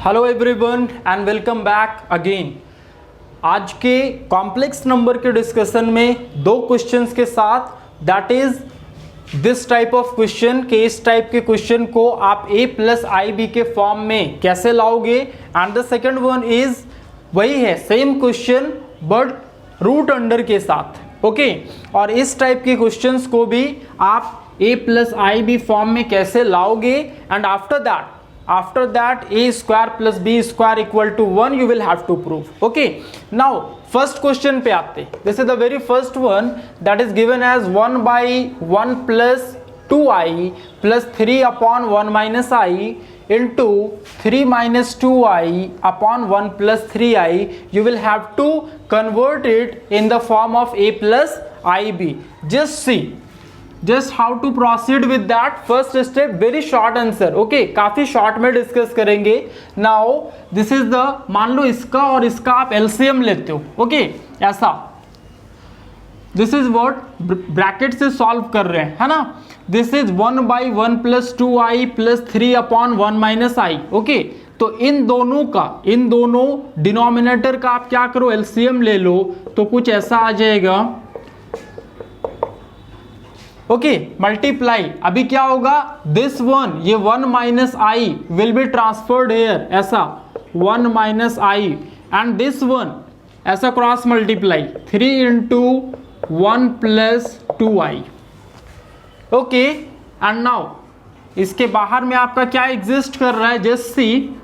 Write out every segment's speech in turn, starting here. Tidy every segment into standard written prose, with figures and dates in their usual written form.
Hello everyone and welcome back again. आज के complex number के डिस्कशन में दो क्वेश्चंस के साथ, that is this type of question के इस टाइप के क्वेश्चन को आप a प्लस आई बी के फॉर्म में कैसे लाओगे, and the second one is वही है same question but root under के साथ। ओके और इस टाइप के क्वेश्चंस को भी आप a plus i b form में कैसे लाओगे, and after that a square plus b square equal to 1 you will have to prove. Okay, now first question पे आते। this is the very first one that is given as 1 by 1 plus 2i plus 3 upon 1 minus i into 3 minus 2i upon 1 plus 3i. You will have to convert it in the form of a plus ib. Just see just how to proceed with that. First step very short answer, okay काफी short में discuss करेंगे। Now this is the, मान लो इसका और इसका आप LCM लेते हो, ओके ऐसा, दिस इज व्हाट ब्रैकेट से सॉल्व कर रहे हैं, है ना। This is 1 by 1 plus 2i plus 3 upon 1 minus I. Okay तो इन दोनों डिनोमिनेटर का आप क्या करो, एलसीएम ले लो, तो कुछ ऐसा आ जाएगा। ओके मल्टीप्लाई, अभी क्या होगा, दिस वन, ये 1 minus I will be transferred here, ऐसा 1 minus I, and this one ऐसा cross multiply 3 into 1 plus 2i। Okay and now इसके बाहर में आपका क्या एग्जिस्ट कर रहा है, just see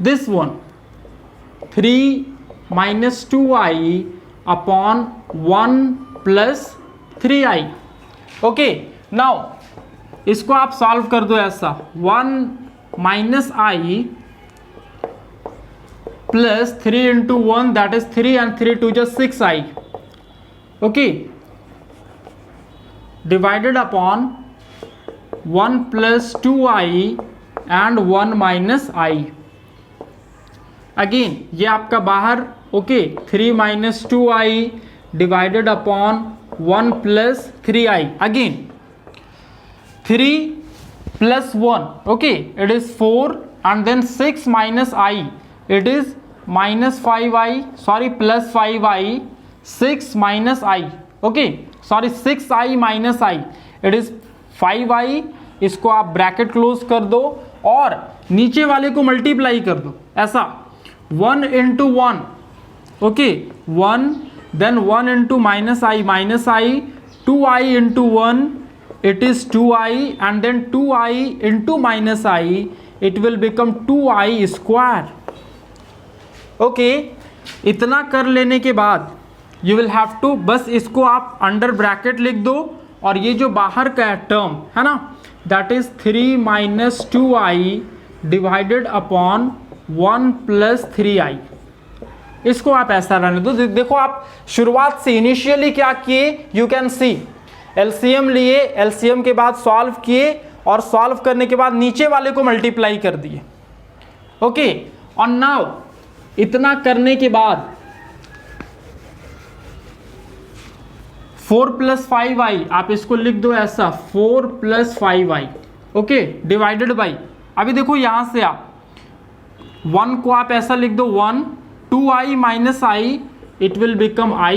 this one 3 minus 2i upon 1 plus 3i। Okay now इसको आप सॉल्व कर दो ऐसा, 1 minus I plus 3 into 1 that is 3 and 3 to just 6i। Okay divided upon 1 plus 2i and 1 minus i. Again ये आपका बाहर, okay 3 minus 2i divided upon 1 plus 3i। Again 3 plus 1, okay it is 4, and then 6 minus i it is minus 5i, sorry plus 5i, 6 minus i, okay sorry 6i minus i it is 5i। इसको आप bracket close कर दो और नीचे वाले को multiply कर दो ऐसा, 1 into 1, okay 1, then 1 into minus i, 2i into 1 it is 2i, and then 2i into minus i it will become 2i square। Okay इतना कर लेने के बाद you will have to, बस इसको आप अंडर ब्रैकेट लिख दो, और ये जो बाहर का टर्म है ना, that is 3 minus 2i divided upon 1 plus 3i। इसको आप ऐसा रहने दो। देखो आप शुरुआत से इनिशियली क्या किए, यू कैन सी एलसीएम लिए, एलसीएम के बाद सॉल्व किए, और सॉल्व करने के बाद नीचे वाले को मल्टीप्लाई कर दिए। ओके और नाउ इतना करने के बाद 4 प्लस 5i, आप इसको लिख दो ऐसा 4 plus 5i, okay divided by, अभी देखो यहां से आप 1 को आप ऐसा लिख दो 1, 2i minus i it will become i,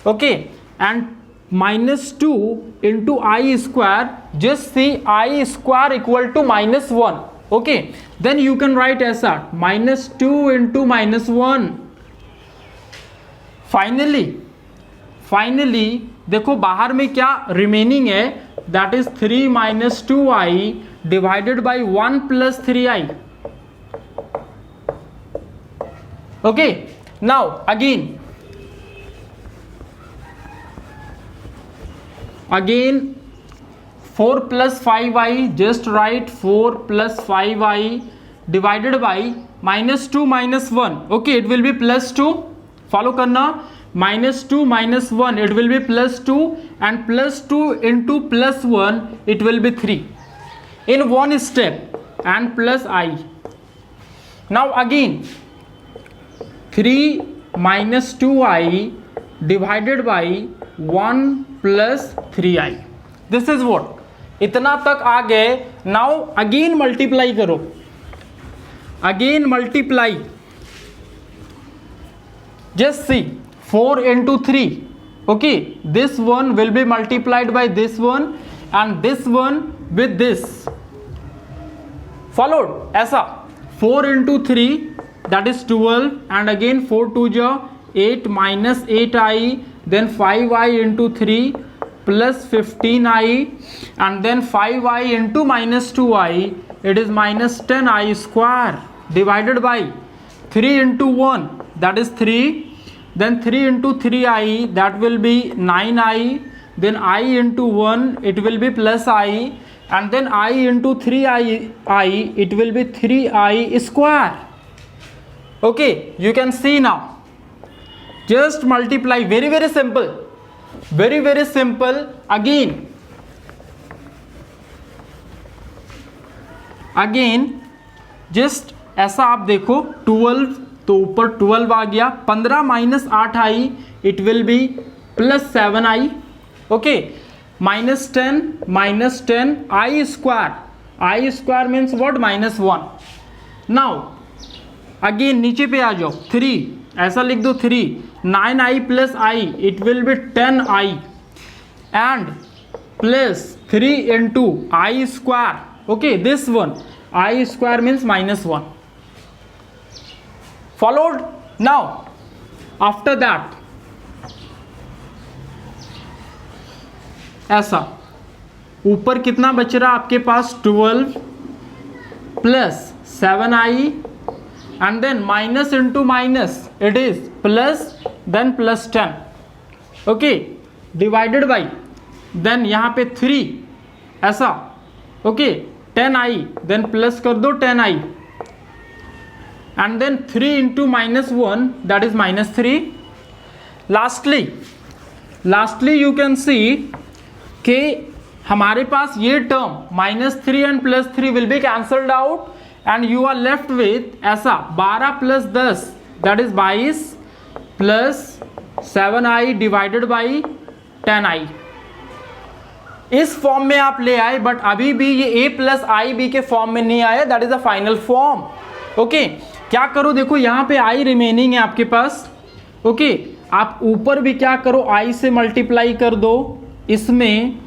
okay, and minus 2 into i square, just see i square equal to minus 1, okay, then you can write as that minus 2 into minus 1। Finally देखो बाहर में क्या remaining है, that is 3 minus 2i divided by 1 plus 3i। Okay, now again 4 plus 5i, just write 4 plus 5i divided by minus 2 minus 1, okay it will be plus 2, follow करना, minus 2 minus 1 it will be plus 2, and plus 2 into plus 1 it will be 3 in one step, and plus I। now again 3 minus 2i divided by 1 plus 3i, this is what इतना तक आ गए। Now again multiply करो, again multiply, just see 4 into 3, okay, this one will be multiplied by this one and this one with this, followed ऐसा 4 into 3 that is 12 and again 4 2 ja 8 minus 8i, then 5i into 3 plus 15i and then 5i into minus 2i, it is minus 10i square divided by 3 into 1 that is 3, then 3 into 3i that will be 9i, then I into 1 it will be plus I, and then I into 3i it will be 3i square. Okay, you can see now, just multiply, very simple, very simple. again just ऐसा आप देखो 12 तो ऊपर 12 आ गया, 15 minus 8i it will be plus 7i, okay, minus 10 I square means what, minus 1. Now again नीचे पे आ जाओ, 3 ऐसा लिख दो, 3 9i plus i it will B 10i and plus 3 into I square, okay, this one I square means minus 1. Followed. Now after that ऐसा ऊपर कितना बच रहा आपके पास, 12 plus 7i and then minus into minus it is plus, then plus 10, okay, divided by then यहाँ पे 3 ऐसा, okay, 10i then plus कर दो 10i and then 3 into minus 1 that is minus 3. lastly you can see कि हमारे पास ये term minus 3 and plus 3 will be cancelled out and you are left with ऐसा 12 plus 10 that is 22 plus 7i divided by 10i. इस form में आप ले आए, but अभी भी ये a प्लस आई बी के फॉर्म में नहीं आया, that is the final form. Okay, क्या करो, देखो यहाँ पे i रिमेनिंग है आपके पास, ओके, आप ऊपर भी क्या करो, i से मल्टीप्लाई कर दो इसमें,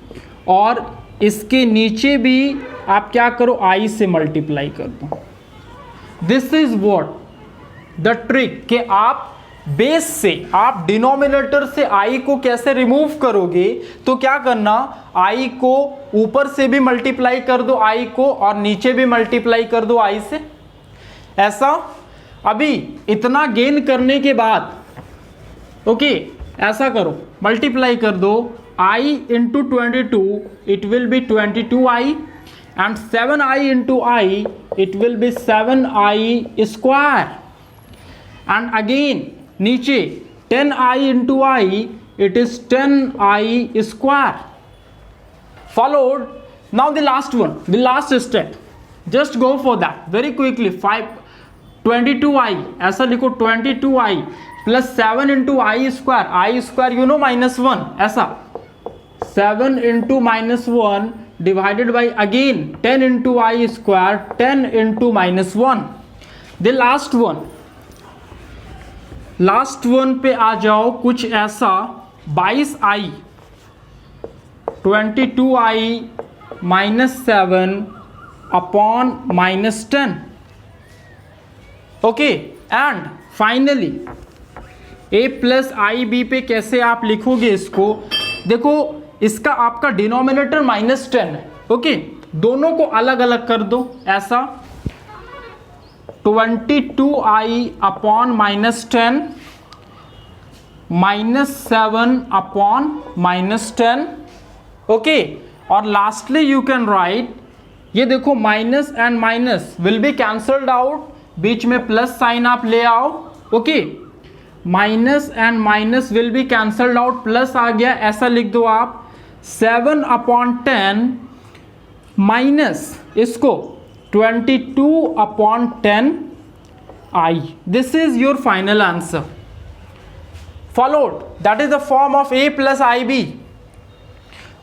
और इसके नीचे भी आप क्या करो, i से मल्टीप्लाई कर दो. This is what the trick, कि आप बेस से, आप डिनोमिनेटर से i को कैसे रिमूव करोगे. तो क्या करना, i को ऊपर से भी मल्टीप्लाई कर दो i को, और नीचे भी मल्टीप्लाई कर दो i से, ऐसा. अभी इतना गेन करने के बाद, ओके, ऐसा करो, मल्टीप्लाई कर दो i into 22 it will B 22i and 7i into i it will B 7i square, and again नीचे 10i into i it is 10i square. Followed. Now the last one, the last step, just go for that very quickly. 22i ऐसा लिखो, 22i plus 7 into I square you know minus 1, ऐसा 7 into minus 1 divided by again 10 into I square, 10 into minus 1. The last one पे आ जाओ, कुछ ऐसा 22i 22i minus 7 upon minus 10, okay, and finally a plus i b पे कैसे आप लिखोगे इसको, देखो इसका आपका डिनोमिनेटर माइनस 10 है, ओके, दोनों को अलग अलग कर दो, ऐसा 22i upon minus 10 minus 7 upon minus 10, okay, और लास्टली यू कैन राइट, ये देखो minus and minus will be cancelled out, बीच में प्लस साइन आप ले आओ, okay, minus and minus will be cancelled out, plus आ गया, ऐसा लिख दो आप 7 अपॉन 10 माइनस इसको 22 upon 10i. This is your final answer. Followed. That is the form of a plus i b.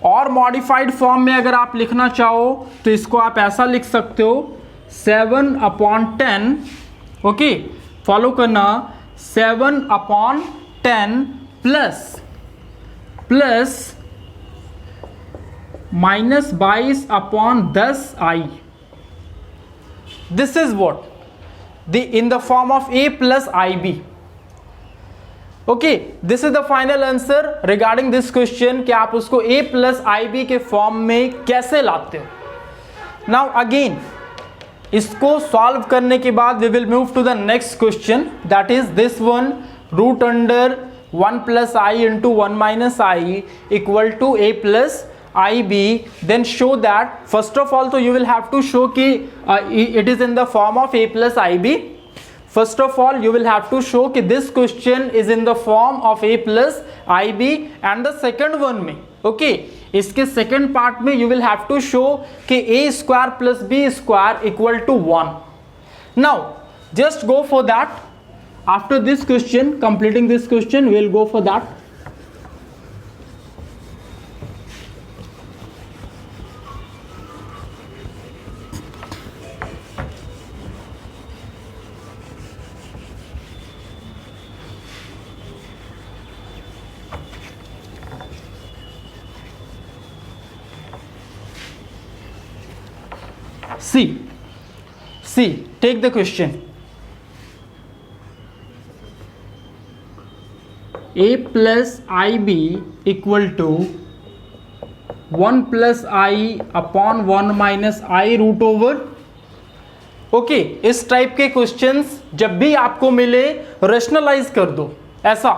और मॉडिफाइड फॉर्म में अगर आप लिखना चाहो तो इसको आप ऐसा लिख सकते हो 7/10, ओके, फॉलो करना, 7/10 plus -22/10i. This is what in the form of a plus ib. Okay, this is the final answer regarding this question कि आप उसको a plus ib के फॉर्म में कैसे लाते हो. Now again इसको सॉल्व करने के बाद we will move to the next question, that is this one, √1 plus i into 1 minus i equal to a plus ib. Then show that, first of all, so you will have to show कि it is in the form of a plus ib. First of all, you will have to show कि this question is in the form of a plus ib, and the second one में, okay, इसके second part में you will have to show कि a square plus b square equal to 1. Now just go for that. After this question, completing this question, we will go for that. See, take the question. A plus ib equal to 1 plus i upon 1 minus i root over. Okay, इस type के questions जब भी आपको मिले rationalise कर दो ऐसा,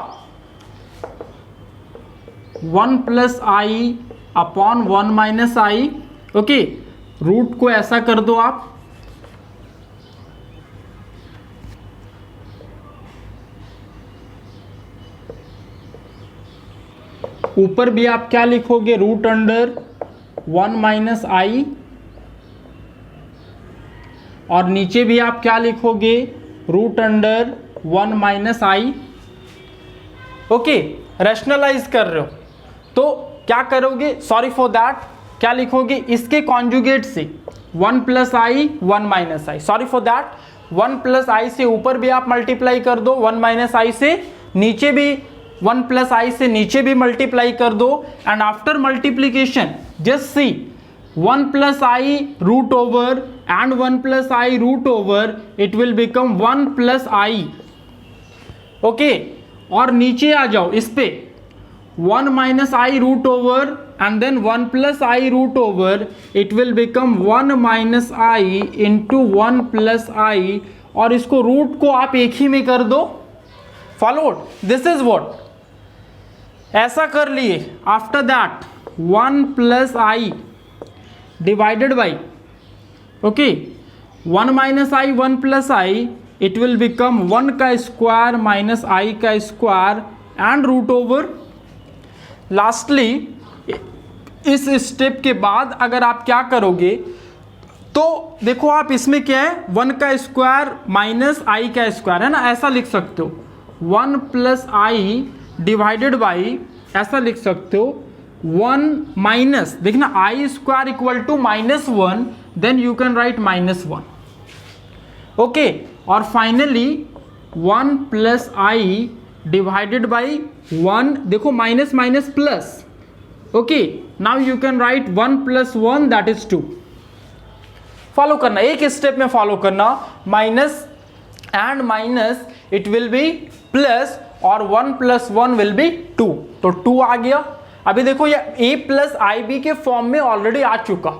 1 plus i upon 1 minus I, okay, root को ऐसा कर दो आप, ऊपर भी आप क्या लिखोगे, √1 माइनस आई, और नीचे भी आप क्या लिखोगे, √1 माइनस आई. ओके, रैशनलाइज कर रहे हो तो क्या करोगे, सॉरी फॉर दैट, क्या लिखोगे, इसके कॉन्जुगेट से 1 plus I 1 minus I, sorry for that, 1 plus I से ऊपर भी आप मल्टीप्लाई कर दो, 1 माइनस आई से नीचे भी, 1 प्लस आई से नीचे भी मल्टीप्लाई कर दो, and after multiplication just see 1 plus I root over and 1 plus I root over, it will become 1 plus I. Okay, और नीचे आ जाओ इस पे 1 minus I root over and then 1 plus I root over, it will become 1 minus I into 1 plus I, और इसको root को आप एक ही में कर दो. फॉलोड, दिस इज व्हाट, ऐसा कर लिए. After that 1 plus I divided by, okay, 1 minus i 1 plus i, it will become 1 का स्क्वायर माइनस आई का square and root over. Lastly इस स्टेप के बाद अगर आप क्या करोगे तो देखो, आप इसमें क्या है, 1 का स्क्वायर माइनस आई का स्क्वायर है ना, ऐसा लिख सकते हो, 1 प्लस आई डिवाइडेड बाई, ऐसा लिख सकते हो, 1 माइनस, देखना I square equal to -1, then you can write -1. Okay, और finally 1 plus I divided by 1, देखो minus minus plus, okay, now you can write 1 plus 1 that is 2. Follow करना, एक step में फॉलो करना, minus and minus it will be plus, और 1 plus 1 will be 2, तो 2 आ गया. अभी देखो ये a प्लस आई बी के फॉर्म में ऑलरेडी आ चुका.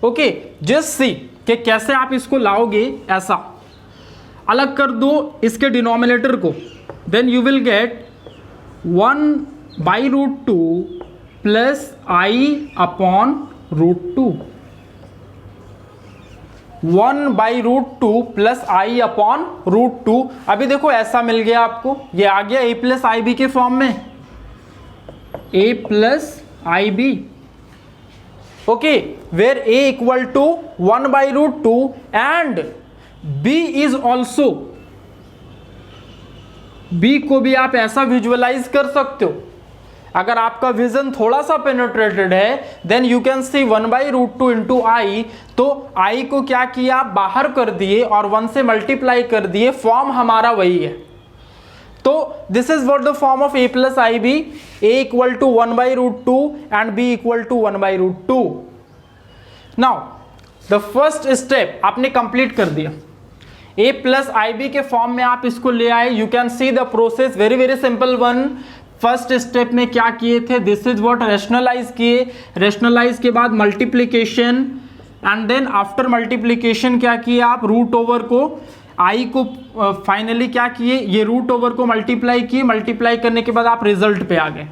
ओके, जस्ट सी कि कैसे आप इसको लाओगे, ऐसा अलग कर दो इसके डिनोमिनेटर को, then you will get 1/√2 plus i upon √2, 1/√2 plus i upon √2. अभी देखो ऐसा मिल गया आपको, ये आ गया a प्लस आई बी के फॉर्म में, a plus i b. Okay, where a equal to 1/√2 and b is also, b को भी आप ऐसा विजुअलाइज कर सकते हो, अगर आपका विजन थोड़ा सा पेनिट्रेटेड है then you can see 1/√2 into I, तो आई को क्या किया, बाहर कर दिए और 1 से मल्टीप्लाई कर दिए, फॉर्म हमारा वही है। तो this is what the form of a plus i b, a equal to 1/√2 and b equal to 1/√2। Now the first step आपने कंप्लीट कर दिया, a प्लस आई बी के फॉर्म में आप इसको ले आए। You can see the process, very very simple one. First step में क्या किए थे, दिस इज व्हाट रेशनलाइज किए, रेशनलाइज के बाद multiplication and then after multiplication क्या किए आप, रूट ओवर को आई को फाइनली क्या किए, ये रूट ओवर को मल्टीप्लाई किए, मल्टीप्लाई करने के बाद आप रिजल्ट पे आ गए।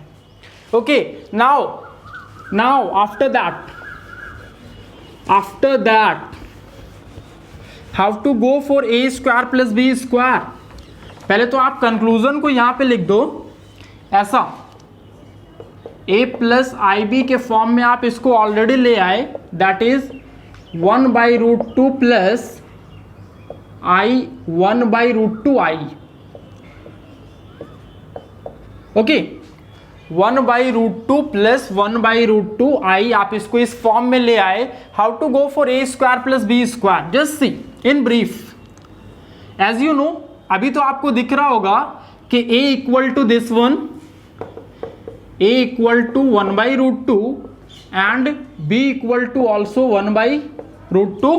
Okay, now after that how to go for a square plus B square. पहले तो आप कंक्लूजन को यहां पे लिख दो ऐसा, a प्लस आई बी के फॉर्म में आप इसको ऑलरेडी ले आए, that is 1/√2 plus i 1/√2 i. Okay, 1/√2 plus 1/√2 i, आप इसको इस फॉर्म में ले आए। How to go for a square plus B square, just see in brief. As you know, अभी तो आपको दिख रहा होगा कि a equal to this one, a equal to 1/√2 and b equal to also 1/√2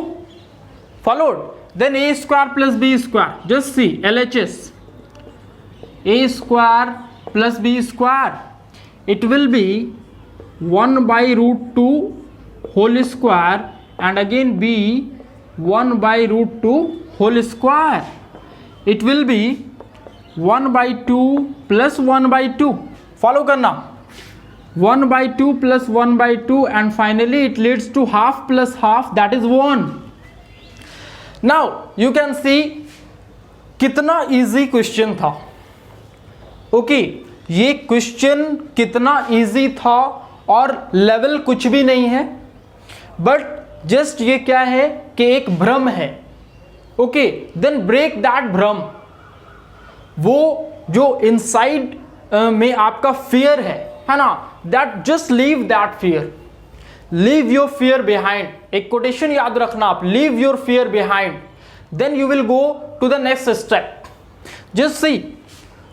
followed. Then a square plus b square, just see LHS, a square plus b square, it will be 1/√2 whole square and again b 1/√2 whole square. It will be 1/2 plus 1/2. Follow करना, 1/2 plus 1/2 and finally it leads to half plus half, that is 1. Now you can see कितना easy question था। Okay, ये question कितना easy था और level कुछ भी नहीं है, बट जस्ट ये क्या है कि एक भ्रम है। ओके, देन ब्रेक दैट भ्रम। वो जो इनसाइड में आपका फियर है ना, that just leave that fear, leave your fear behind. एक कोटेशन याद रखना आप, leave your fear behind, then you will go to the next step. Just see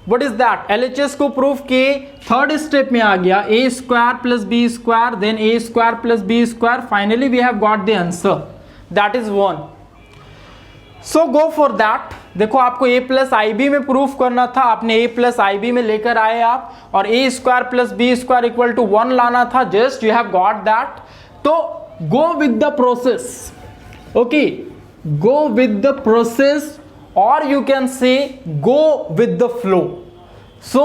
what is that, LHS को प्रूव किए, थर्ड स्टेप में आ गया, A square plus B square, then A square plus B square, finally we have got the answer, that is 1। So go for that. देखो, आपको a plus i B में proof करना था, आपने a प्लस आई बी में लेकर आए आप, और a square plus B square equal to 1 लाना था, just you have got that. तो go with the process, okay, go with the process or you can say go with the flow. So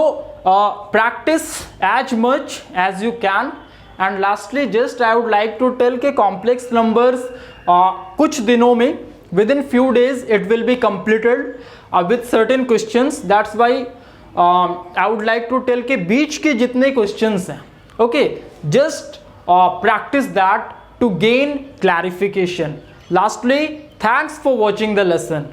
practice as much as you can. And lastly just I would like to tell कि complex numbers कुछ दिनों में within few days it will be completed with certain questions. That's why I would like to tell कि बीच के जितने questions हैं, okay, just practice that to gain clarification. Lastly, thanks for watching the lesson.